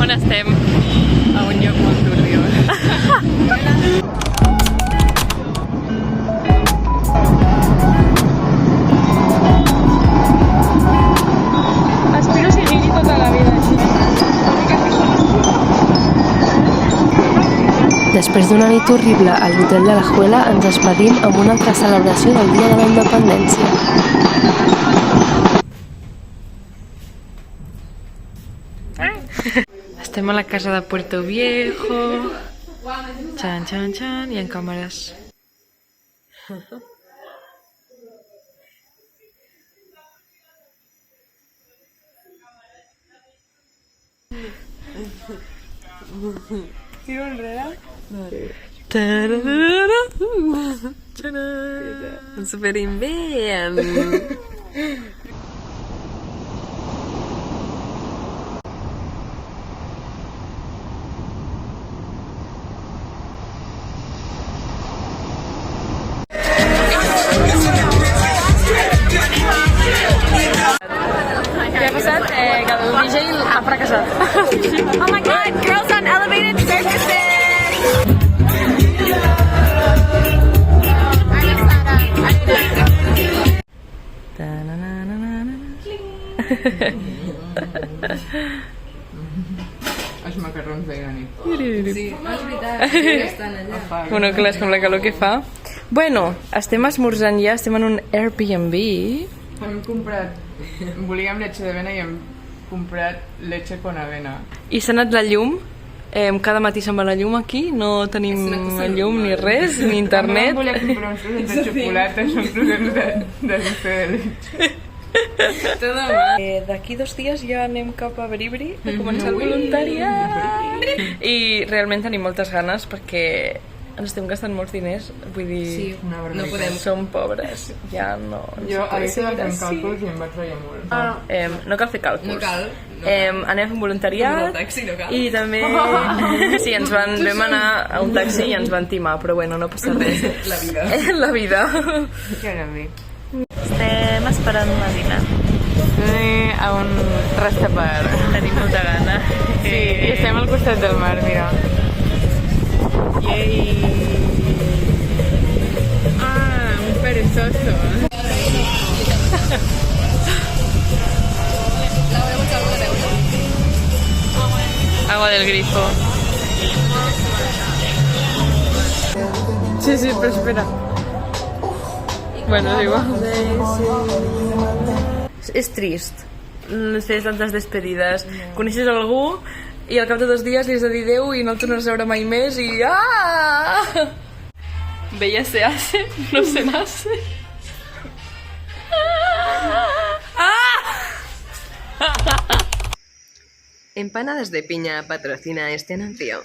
On estem? A un lloc molt turbiós. Espero seguir-hi tota la vida així. Després d'una nit horrible a l'hotel de la Juela, ens despedim amb una altra celebració del Dia de la Independència. Estem a la casa de Puerto Viejo. Xan, xan, xan. I en càmeres. Tiro enrere. Superinvent. Què ha passat? Que el DJ ha fracassat. Oh my god, girls on elevated surfaces! Els macarrons vegani. Sí, és veritat, estan allà. Bueno, clar, és com la calor que fa. Bueno, estem esmorzant ja, estem en un Airbnb. Hem comprat... Volíem leche d'avena i hem comprat leche con avena. I s'ha anat la llum. Cada matí se'n va la llum aquí, no tenim llum ni res, ni internet. També volia comprar uns trossos de xocolata, són trossos de dulce de leche. D'aquí 2 dies ja anem cap a Bribri a començar el voluntariat. I realment tenim moltes ganes perquè ens estem gastant molts diners, vull dir, Sí, no podem. som pobres, ja no... Jo ahir estava fent càlculs i em vaig reia molt. No cal fer càlculs. No cal. Anem a fer un voluntariat taxi, no cal. i també... Sí, vam anar a un taxi i ens van timar, però bueno, no passa res. La vida. La vida. Què anem bé? Estem esperant una dinar. A un restapar. Tenim molta gana. Sí, i estem al costat del mar, mira. Yay! Ah, un perezoso. Agua del grifo. Sí, pero espera. Bueno, digo. És trist fer tantes despedides. Coneixes algú i al cap de 2 dies li has de dir adéu i no el tornes a veure mai més i... Ah! Bella se hace, no se nace. Empanadas de piña patrocina este anuncio.